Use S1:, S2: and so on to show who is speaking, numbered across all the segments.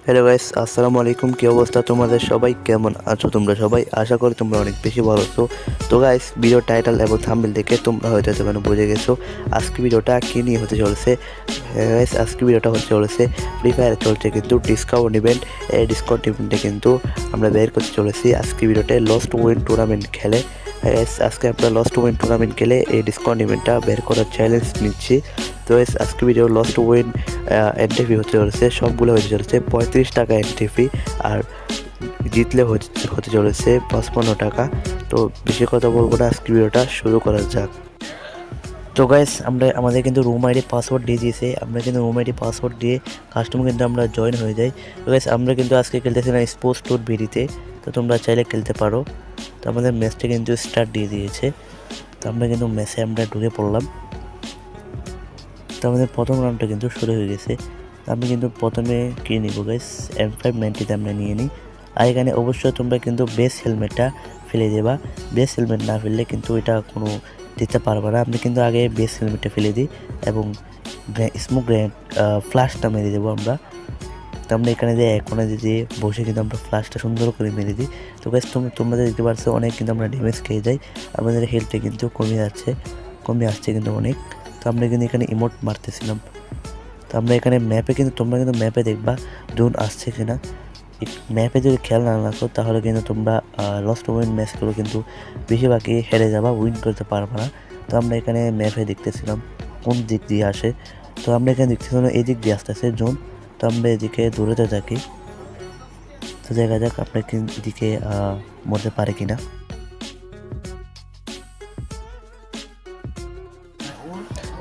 S1: Hello guys, আসসালামু আলাইকুম। কী অবস্থা তোমাদের? সবাই কেমন আছো তোমরা সবাই? আশা করি তোমরা অনেক বেশি ভালো আছো। তো গাইস, ভিডিও টাইটেল এবং থাম্বনেল দেখে তোমরা হয়তো এতক্ষণ বুঝে গেছো আজকে ভিডিওটা কী নিয়ে হতে চলেছে। গাইস, আজকে ভিডিওটা হতে চলেছে ফ্রি ফায়ারে চলছে কিন্তু ডিসকাউন্ট ইভেন্ট। এই ডিসকাউন্ট ইভেন্টে কিন্তু আমরা বের করতে চলেছি আজকে ভিডিওতে লস্ট উইন টুর্নামেন্ট খেলে। আজকে আমরা লস্ট উইন টুর্নামেন্ট খেলে এই ডিসকাউন্ট ইভেন্টটা বের করার চ্যালেঞ্জ নিচ্ছি। তো আজকে video lost win entry fee হতে চলেছে, সবগুলো হতে চলেছে 35 টাকা এন্ট্রি ফি, আর জিতলে হতে চলেছে 55 টাকা। তো বেশি কথা বলবো না, আজকে ভিডিওটা শুরু করা যাক। তো গাইস, আমাদের কিন্তু রুম আইডি পাসওয়ার্ড দিয়ে দিয়েছে। আমরা কিন্তু রুম আইডি পাসওয়ার্ড দিয়ে কাস্টমার কিন্তু আমরা জয়েন হয়ে যাই। তো গাইস, আমরা কিন্তু আজকে খেলতেছিলাম স্পোর্টস টুর বিডিতে। তো তোমরা চাইলে খেলতে পারো। তো আমাদের ম্যাচটা কিন্তু স্টার্ট দিয়ে দিয়েছে। তো আমরা কিন্তু ম্যাচে আমরা ঢুকে পড়লাম। তো আমাদের প্রথম রাউন্ডটা কিন্তু শুরু হয়ে গেছে। আমি কিন্তু প্রথমে কিনে নিব গাইস, M590 আমরা নিয়ে নিই। আর এখানে অবশ্যই তোমরা কিন্তু বেস হেলমেটটা ফেলে দেবা। বেস হেলমেট না ফেললে কিন্তু এটা কোনো দিতে পারবে না। আমি কিন্তু আগে বেস হেলমেটটা ফেলে দিই এবং স্মোক গ্রেনেড ফ্লাশটা মেরে দেবো আমরা। তো আমরা এখানে যে এখানে যে বসে কিন্তু আমরা ফ্লাশটা সুন্দর করে মেরে দিই। তো গাইস, তোমরা দেখতে পাচ্ছ অনেক কিন্তু আমরা ড্যামেজ খেয়ে যাই। আমাদের হেলথটা কিন্তু কমে আসছে কিন্তু অনেক। তো আমরা কিন্তু এখানে ইমোট মারতেছিলাম। তো আমরা এখানে ম্যাপে কিন্তু তোমরা কিন্তু ম্যাপে দেখবা জোন আসছে কিনা। ম্যাপে যদি খেয়াল না রাখো তাহলে কিন্তু তোমরা লস্ট উইন ম্যাচগুলো কিন্তু বেশিরভাগই হেরে যাবা, উইন করতে পারবে না। তো আমরা এখানে ম্যাপে দেখতেছিলাম কোন দিক দিয়ে আসে। তো আমরা এখানে দেখতেছিলাম এই দিক দিয়ে আসতেছে জোন। তো আমরা এদিকে দৌড়াতে থাকি। তো দেখা যাক আপনার এদিকে মরতে পারে কিনা।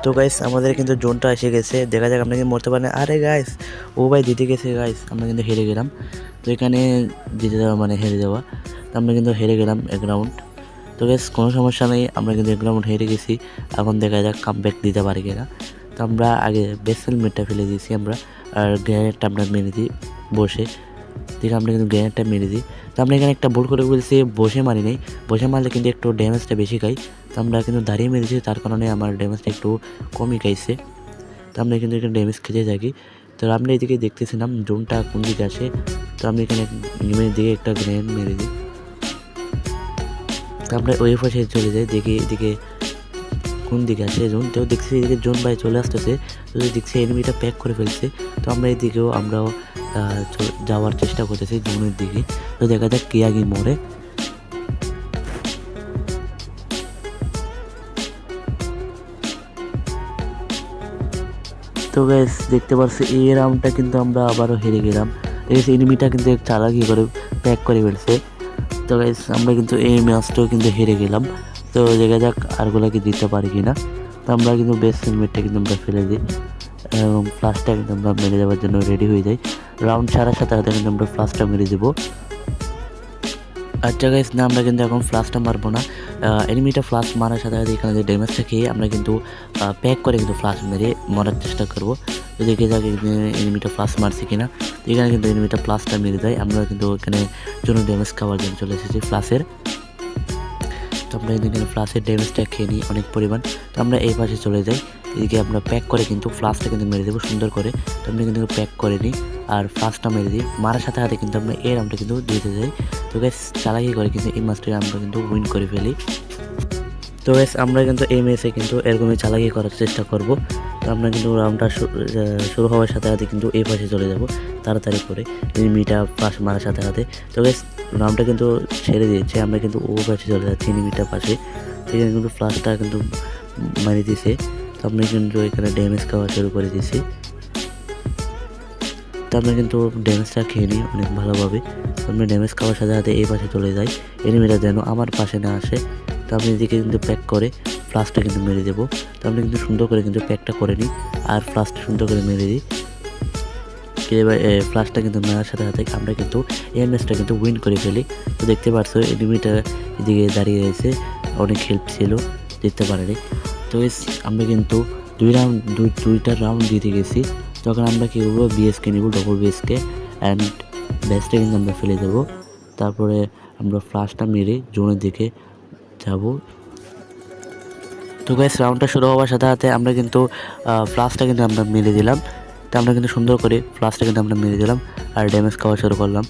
S1: তো গাইস, আমাদের কিন্তু জোনটা এসে গেছে, দেখা যাক আমরা কিন্তু মরতে পারি না। আরে গাইস, ও ভাই জিতে গেছে গাইস, আমরা কিন্তু হেরে গেলাম। তো এখানে জিতে যাওয়া মানে হেরে যাওয়া। তো আমরা কিন্তু হেরে গেলাম এক রাউন্ড। তো গাইস, কোনো সমস্যা নেই, আমরা কিন্তু এক রাউন্ড হেরে গেছি। এখন দেখা যাক কামব্যাক দিতে পারি কিনা। তো আমরা আগে বেস হেলমেটটা ফেলে দিয়েছি আমরা, আর গ্রেনেডটা আমরা মেরে দিই বসে। দেখে আমরা কিন্তু গ্রেনেডটা মেরে দিই। তো আমরা এখানে একটা ভুল করে বলছি, বসে মারি নেই। বসে মারলে কিন্তু একটু ড্যামেজটা বেশি খাই। তো আমরা কিন্তু দাঁড়িয়ে মেরেছি, তার কারণে আমার ড্যামেজটা একটু কমই খাইছে। তো আমরা কিন্তু এখানে ড্যামেজ খেতে থাকি। তো আমরা এদিকে দেখতেছিলাম জোনটা কোন দিকে আসে। তো আমি এখানে নিমের দিকে একটা গ্রেনেড মেরে দিই। তো আমরা ওই পাশে চলে যাই, দেখি এদিকে কোন দিকে আসে জোন। তো দেখছি এদিকে জোন ভাই চলে আসতেছে। তো দেখছি এনিমিটা প্যাক করে ফেলছে। তো আমরা এদিকেও আমরাও যাওয়ার চেষ্টা করতেছি জোনের দিকে। তো দেখা যাক কে আগে মরে। তো গাইস, দেখতে পাচ্ছি এই রাউন্ডটা কিন্তু আমরা আবারও হেরে গেলাম। দেখেছি এনিমিটা কিন্তু এক চালাকি করে প্যাক করে ফেলছে। তো গাইস, আমরা কিন্তু এই ম্যাচটাও কিন্তু হেরে গেলাম। তো দেখা যাক আরগুলাকে দিতে পারি কিনা। তো আমরা কিন্তু বেস্ট হেলমেটটা কিন্তু আমরা ফেলে দিই এবং ফ্লাশটা কিন্তু আমরা মেরে দেওয়ার জন্য রেডি হয়ে যাই। রাউন্ড ছাড়ার সাথে সাথে কিন্তু আমরা ফ্লাশটা মেরে দেবো। আচ্ছা গাইস, না আমরা কিন্তু এখন ফ্লাশটা মারবো না। এনিমিটা ফ্লাশ মারার সাথে সাথে এখানে যে ড্যামেজটা খেয়ে আমরা কিন্তু প্যাক করে কিন্তু ফ্লাশ মেরে মারার চেষ্টা করবো। তো দেখে যাক এনিমিটা ফ্লাশ মারছে কিনা। এখানে কিন্তু এনিমিটা ফ্লাশটা মেরে দেয়। আমরা কিন্তু এখানে জন্য ড্যামেজ খাওয়ার জন্য চলে এসেছি ফ্লাশের। তো আমরা এদিকে ফ্লাশের ড্যামেজটা খেয়ে নিই অনেক পরিমাণ। তো আমরা এই পাশে চলে যাই, এদিকে আমরা প্যাক করে কিন্তু ফ্লাশটা কিন্তু মেরে দেবো সুন্দর করে। তো আমরা কিন্তু প্যাক করে নিই আর ফ্লাশটা মেরে দিই। মারার সাথে সাথে কিন্তু আমরা এই রাউন্ডটা কিন্তু দিতে যাই। তো গাইস, চালাকি করে কিন্তু এই ম্যাচটা আমরা কিন্তু উইন করে ফেলি। তো গাইস, আমরা কিন্তু এই ম্যাচে কিন্তু এরকমই চালাকি করার চেষ্টা করব। তো আমরা কিন্তু রাউন্ডটা শুরু হওয়ার সাথে সাথে কিন্তু এই পাশে চলে যাব তাড়াতাড়ি করে এনিমিটা পাশ মারার সাথে সাথে। তো গাইস, রাউন্ডটা কিন্তু ছেড়ে দিয়েছে, আমরা কিন্তু ও পাশে চলে যাচ্ছি এনিমিটার পাশে। সেখানে কিন্তু ফ্লাশটা কিন্তু মারি দিয়েছে। তো আমরা কিন্তু এখানে ড্যামেজ খাওয়া শুরু করে দিয়েছি। তো আমরা কিন্তু ড্যামেজটা খেয়ে নিই অনেক ভালোভাবে। তো আমরা ড্যামেজ খাওয়ার সাথে সাথে এই পাশে চলে যাই, এনিমিটা যেন আমার পাশে না আসে। তো আমি এদিকে কিন্তু প্যাক করে ফ্লাশটা কিন্তু মেরে দেবো। তো আমরা কিন্তু সুন্দর করে কিন্তু প্যাকটা করে নিই আর ফ্লাশটা সুন্দর করে মেরে দিই। এবার ফ্লাশটা কিন্তু মারার সাথে সাথে আমরা কিন্তু এই ম্যাচটা কিন্তু উইন করে ফেলি। তো দেখতে পাচ্ছ এনিমিটা এদিকে দাঁড়িয়ে রয়েছে, অনেক হেল্প ছিল, জিততে পারেনি। তো আমরা কিন্তু দুইটা রাউন্ড জিতে গেছি। তখন আমরা কী করবো, বিএসকে নিব, ডবল বিএসকে অ্যান্ড ব্যাসটা কিন্তু আমরা ফেলে দেবো। তারপরে আমরা ফ্লাশটা মেরে জোনের দিকে যাব। তো গাইস, রাউন্ডটা শুরু হওয়ার সাথে সাথে আমরা কিন্তু ফ্লাশটা কিন্তু আমরা মেরে দিলাম। তো আমরা কিন্তু সুন্দর করে ফ্লাশটা কিন্তু আমরা মেরে দিলাম আর ড্যামেজ খাওয়া শুরু করলাম।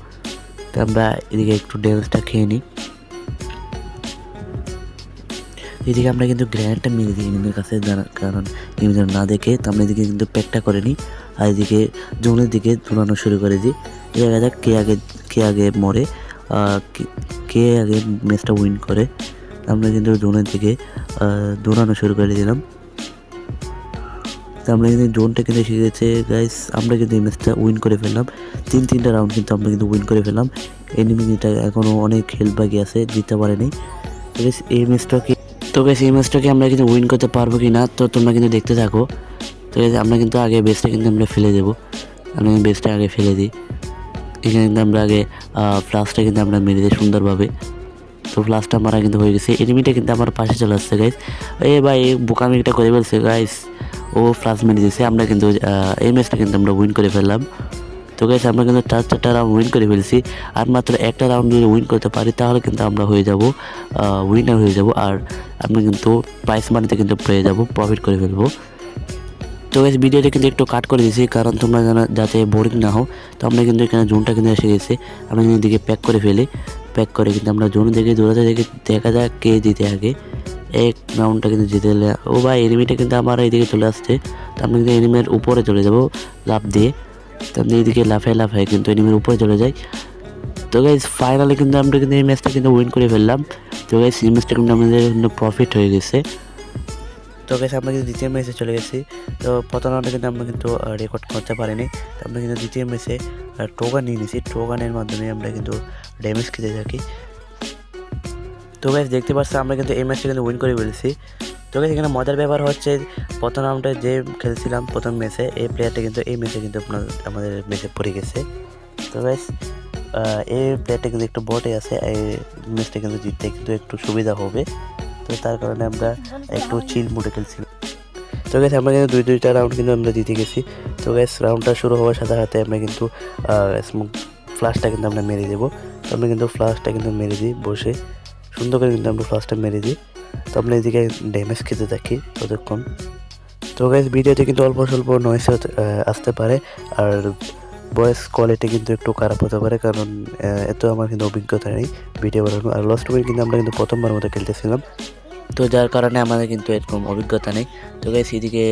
S1: তো আমরা এদিকে একটু ড্যামেজটা খেয়ে নিই। এদিকে আমরা কিন্তু গ্র্যান্ডটা মেরে দিই এনিমির কাছে, কারণ এনিমি যেন না দেখে। তো আমরা এদিকে কিন্তু প্যাকটা করে নিই, আর এদিকে জোনের দিকে দৌড়ানো শুরু করে দিই। দেখা যাক কে আগে মরে, কে আগে ম্যাচটা উইন করে। আমরা কিন্তু জোনের দিকে দৌড়ানো শুরু করে দিলাম। তো আমরা কিন্তু জোনটা কিন্তু এসে গেছে গাইস। আমরা কিন্তু এই ম্যাচটা উইন করে ফেললাম। তিনটা রাউন্ড কিন্তু আমরা কিন্তু উইন করে ফেললাম। এনিমিটা এখনও অনেক হেল্প বাকি আছে, জিততে পারেনি। তো এই ম্যাচটাকে আমরা কিন্তু উইন করতে পারবো কি না, তো তোমরা কিন্তু দেখতে থাকো। তো আমরা কিন্তু আগে বেসটা কিন্তু আমরা ফেলে দেবো। আমরা বেসটা আগে ফেলে দিই। এখানে কিন্তু আমরা আগে ফ্লাশটা কিন্তু আমরা মেরে দিই সুন্দরভাবে। তো ফ্লাশটা মারা কিন্তু হয়ে গেছে। এনিমিটা কিন্তু আমার পাশে চলে আসছে গাইস। ভাই বোকামিটা করে বলছে গাইস, ও ফ্লাশ মেরে দিয়েছে। আমরা কিন্তু এই ম্যাচটা কিন্তু আমরা উইন করে ফেললাম। তো গাইস আমরা কিন্তু 4টা রাউন্ড উইন করে ফেলছি। আর মাত্র একটা রাউন্ড যদি উইন করতে পারি তাহলে কিন্তু আমরা হয়ে যাব উইনার হয়ে যাব। আর আমরা কিন্তু প্রাইস মানিতে কিন্তু পেয়ে যাব, প্রফিট করে ফেলবো। তো গাইস ভিডিওটা কিন্তু একটু কাট করে দিয়েছি, কারণ তোমরা যাতে বোরিং না হও। তো আমরা কিন্তু এখানে জোনটা কিন্তু এসে গেছে। আমরা কিন্তু এদিকে প্যাক করে ফেলি। প্যাক করে কিন্তু আমরা জোন দিকে দৌড়াতে দেখে দেখা যাক কে জিতে আগে। এক রাউন্ডটা কিন্তু জিতে গেলে ভাই এনিমিটা কিন্তু আমার এইদিকে চলে আসছে। তো আমরা কিন্তু এনিমির উপরে চলে যাব লাফ দিয়ে। তো আমরা এইদিকে লাফায় কিন্তু এনিমির উপরে চলে যাই। তো গাইস ফাইনালি কিন্তু আমরা কিন্তু এই ম্যাচটা কিন্তু উইন করে ফেললাম। তো গাইস এই ম্যাচটা কিন্তু আমাদের কিন্তু প্রফিট হয়ে গেছে। তো গাইস আমরা কিন্তু দ্বিতীয় ম্যাচে চলে গেছি। তো প্রথম রাউন্ডে কিন্তু আমরা কিন্তু রেকর্ড করতে পারিনি। তো আমরা কিন্তু দ্বিতীয় ম্যাচে টোকান নিয়ে নিয়েছি। টোকানের মাধ্যমে আমরা কিন্তু ড্যামেজ খেতে থাকি। তো গাইস দেখতে পাচ্ছি আমরা কিন্তু এই ম্যাচটা কিন্তু উইন করে ফেলেছি। তো গাইস এখানে মজার ব্যাপার হচ্ছে, প্রথম রাউন্ডে যে খেলছিলাম প্রথম ম্যাচে, এই প্লেয়ারটা কিন্তু এই ম্যাচে কিন্তু আমাদের ম্যাচে পড়ে গেছে। তো গাইস এই প্লেয়ারটা কিন্তু একটু বটে আছে, এই ম্যাচটা কিন্তু জিততে কিন্তু একটু সুবিধা হবে। তো তার কারণে আমরা একটু চিল মোডে খেলছিলাম। তো গাইস আমরা কিন্তু দুইটা রাউন্ড কিন্তু আমরা জিতে গেছি। তো গাইস রাউন্ডটা শুরু হওয়ার সাথে সাথে আমরা কিন্তু স্মোক ফ্লাশটা কিন্তু আমরা মেরে দেবো। তো আমরা কিন্তু ফ্লাশটা কিন্তু মেরে দিই বসে, সুন্দর করে কিন্তু আমরা ফ্লাশটা মেরে দিই। তো আমরা এদিকে ড্যামেজ খেতে থাকি ততক্ষণ। তো গাইস ভিডিওতে কিন্তু অল্প স্বল্প নয়েস আসতে পারে, আর ভয়েস কোয়ালিটি কিন্তু একটু খারাপ হতে পারে, কারণ এত আমার কিন্তু অভিজ্ঞতা নেই ভিডিও বানানো। আর লস্ট করে কিন্তু আমরা কিন্তু প্রথমবার মতো খেলতেছিলাম, তো যার কারণে আমাদের কিন্তু এরকম অভিজ্ঞতা নেই। তো গাইস এদিকে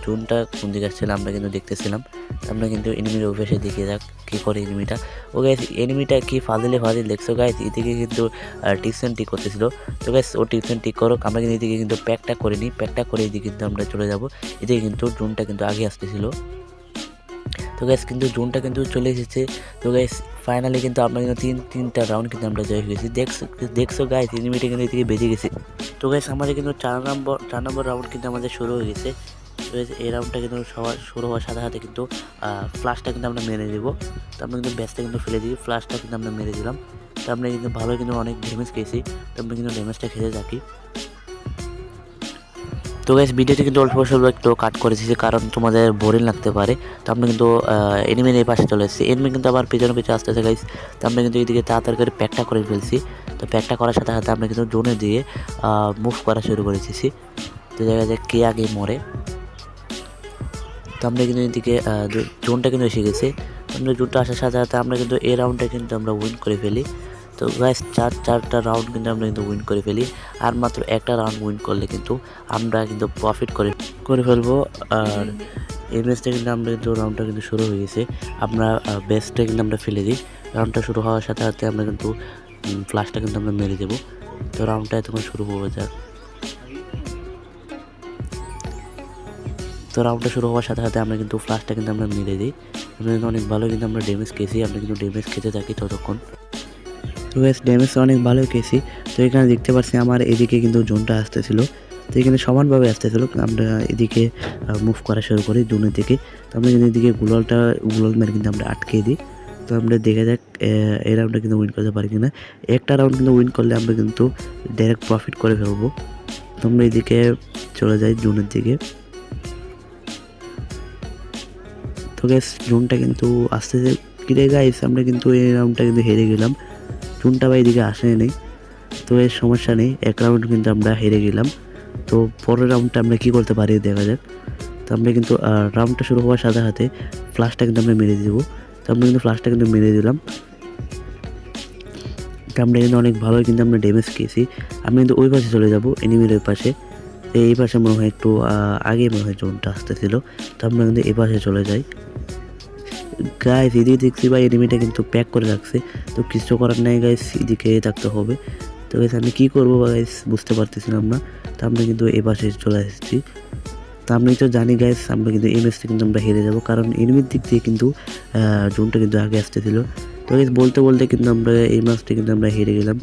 S1: জোনটা কোন দিকে আসছিল আমরা কিন্তু দেখতেছিলাম। আমরা কিন্তু এনিমির অভ্যাসে দেখে যাক কী করে এনিমিটা। ও গাইস এনিমিটা কি ফাজিল দেখছো গাইস। এদিকে কিন্তু টিপস অ্যান্ড টিক করতেছিল। তো গাইস ও টিপস অ্যান্ড টিক করো, আমরা কিন্তু এদিকে কিন্তু প্যাকটা করে নিই। প্যাকটা করে এদিকে কিন্তু আমরা চলে যাব। এদিকে কিন্তু জোনটা কিন্তু আগে আসতেছিল। তো গাইস কিন্তু জোনটা কিন্তু চলে এসেছে। তো গাইস ফাইনালি কিন্তু আমরা কিন্তু তিনটা রাউন্ড কিন্তু আমরা জয় হয়েছি। দেখছো গাইস এনিমিটা কিন্তু এদিকে বেজে গেছে। তো গাইস আমাদের কিন্তু 4 নম্বর রাউন্ড কিন্তু আমাদের শুরু হয়ে গেছে। তো এই রাউন্ডটা কিন্তু শুরু হওয়ার সাথে সাথে কিন্তু ফ্লাশটা কিন্তু আমরা মেরে দেবো। তো আমরা কিন্তু ব্যাসটা কিন্তু ফেলে দিই, ফ্লাশটা কিন্তু আমরা মেরে দিলাম। তো আমরা কিন্তু ভালো কিন্তু অনেক ড্যামেজ খেয়েছি। তো আমরা কিন্তু ড্যামেজটা খেতে থাকি। তো গাইস ভিডিওটি কিন্তু অল্প স্বল্প একটু কাট করেছি, কারণ তোমাদের বোরিং লাগতে পারে। তো আমরা কিন্তু এনিমির এই পাশে চলে এসেছি। এনিমি কিন্তু আবার পিছনে আসতেছে গাইস। তো আমরা কিন্তু এইদিকে তাড়াতাড়ি করে প্যাকটা করে ফেলছি। তো প্যাকটা করার সাথে সাথে আমরা কিন্তু জোনে দিয়ে মুভ করা শুরু করে দিয়েছি। তো দেখা যায় কে আগে মরে। তো আমরা কিন্তু এদিকে জোনটা কিন্তু এসে গেছে। আমরা জোনটা আসার সাথে সাথে আমরা কিন্তু এই রাউন্ডটা কিন্তু আমরা উইন করে ফেলি। তো গাইস চারটা রাউন্ড কিন্তু আমরা কিন্তু উইন করে ফেলি। আর মাত্র একটা রাউন্ড উইন করলে কিন্তু আমরা কিন্তু প্রফিট করে ফেলবো। আর এই ম্যাচটা কিন্তু আমরা কিন্তু রাউন্ডটা কিন্তু শুরু হয়ে গেছে। আমরা বেস্টটা কিন্তু আমরা ফেলে দিই। রাউন্ডটা শুরু হওয়ার সাথে সাথে আমরা কিন্তু ফ্লাশটা কিন্তু আমরা মেরে দেবো। তো রাউন্ডটা তখন শুরু হয়ে যাক। তো রাউন্ডটা শুরু হওয়ার সাথে সাথে আমরা কিন্তু ফ্লাশটা কিন্তু আমরা মেরে দিই। আমরা কিন্তু অনেক ভালো কিন্তু আমরা ড্যামেজ খেয়েছি। আমরা কিন্তু ড্যামেজ খেতে থাকি ততক্ষণ। তো গাইস ড্যামেজ অনেক ভালো খেয়েছি। তো এখানে দেখতে পাচ্ছি আমার এদিকে কিন্তু জোনটা আসতেছিল। তো এখানে সমানভাবে আসতেছিল। আমরা এদিকে মুভ করা শুরু করি জোনের দিকে। তো আমরা কিন্তু এদিকে গুলাল মেরে কিন্তু আমরা আটকে দিই। তো আমরা দেখে যাক এই রাউন্ডটা কিন্তু উইন করতে পারি কিনা। একটা রাউন্ড কিন্তু উইন করলে আমরা কিন্তু ডাইরেক্ট প্রফিট করে ফেলবো। তো আমরা এদিকে চলে যাই জোনের দিকে। তো গাইস জোনটা কিন্তু আসতেছে কিরে গাইস, আমরা কিন্তু এই রাউন্ডটা কিন্তু হেরে গেলাম। জোনটা ভাই এদিকে আসেনি। তো এর সমস্যা নেই, এক রাউন্ড কিন্তু আমরা হেরে গেলাম। তো পরের রাউন্ডটা আমরা কী করতে পারি দেখা যাক। তো আমরা কিন্তু রাউন্ডটা শুরু হওয়ার সাথে সাথে ফ্লাশটা কিন্তু আমরা মেরে দেবো। তো আমরা কিন্তু ফ্লাশটা কিন্তু মেরে দিলাম। তো আমরা কিন্তু অনেক ভালোই কিন্তু আমরা ড্যামেজ খেয়েছি। আমি কিন্তু ওই পাশে চলে যাব, এনিমির ওই পাশে। তো এই পাশে মনে হয় একটু আগে মনে হয় জোনটা আসতেছিল, তো আমরা কিন্তু এই পাশে চলে যাই। গাইস এদিকে দেখছি ভাই এনিমিটা কিন্তু প্যাক করে রাখছে, তো কিছু করার নাই গাইস, এদিকে থাকতে হবে। তো গাইস আমি কী করবো গাইস বুঝতে পারতেছিলাম না। তো আমরা কিন্তু এ পাশে চলে এসেছি। তো আমি তো জানি গাইস আমরা কিন্তু এই ম্যাচটা কিন্তু আমরা হেরে যাব, কারণ এনিমির দিক দিয়ে কিন্তু জোনটা কিন্তু আগে আসতেছিল। তো গাইস বলতে বলতে কিন্তু আমরা এই ম্যাচটা কিন্তু আমরা হেরে গেলাম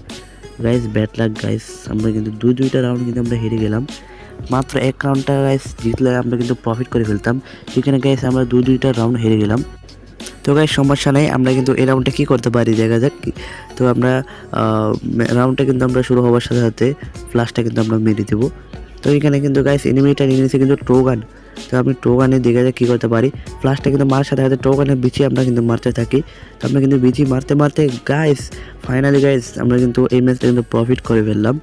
S1: গাইস। ব্যাড লাক গাইস, আমরা কিন্তু দুইটা রাউন্ড কিন্তু আমরা হেরে গেলাম। মাত্র এক রাউন্ডটা গাইস জিতলে আমরা কিন্তু প্রফিট করে ফেলতাম, সেখানে গাইস আমরা দুইটা রাউন্ড হেরে গেলাম। তো গাইস সমস্যা নেই, আমরা কিন্তু এই রাউন্ডটা কী করতে পারি দেখা যাক। তো আমরা রাউন্ডটা কিন্তু আমরা শুরু হওয়ার সাথে সাথে ফ্লাশটা কিন্তু আমরা মেরে দেবো। তো এখানে কিন্তু গাইস এনিমিটা নিয়ে নিয়েছে কিন্তু টোগান। তো আমি টোগানে দেখা যাক কী করতে পারি। ফ্লাশটা কিন্তু মারার সাথে সাথে টোগানের বিচি আমরা কিন্তু মারতে থাকি। তো আমরা কিন্তু বিচি মারতে মারতে গাইস ফাইনালি গাইস আমরা কিন্তু এই ম্যাচটা কিন্তু প্রফিট করে ফেললাম।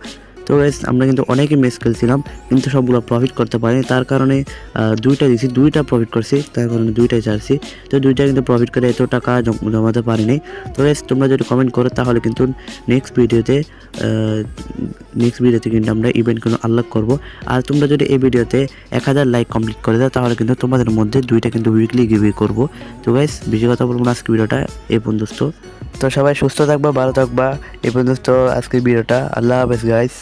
S1: তো গাইস আমরা কিন্তু অনেকই ম্যাচ খেলছিলাম, কিন্তু সবগুলো প্রফিট করতে পারিনি, তার কারণে দুইটা দিয়েছি, দুইটা প্রফিট করছি, তার কারণে দুইটাই ছাড়ছি। তো দুইটা কিন্তু প্রফিট করে এত টাকা জমাতে পারিনি। তো গাইস তোমরা যদি কমেন্ট করো তাহলে কিন্তু নেক্সট ভিডিওতে কিন্তু আমরা ইভেন্ট কিন্তু আনলক করবো। আর তোমরা যদি এই ভিডিওতে 1000 লাইক কমপ্লিট করে দাও তাহলে কিন্তু তোমাদের মধ্যে দুইটা কিন্তু উইকলি গিভওয়ে করবো। তো গাইস বেশি কথা বলবো না, আজকে ভিডিওটা এই পর্যন্ত। তো সবাই সুস্থ থাকবা, ভালো থাকবা। এই পর্যন্ত আজকের ভিডিওটা। আল্লাহ হাফেজ গাইস।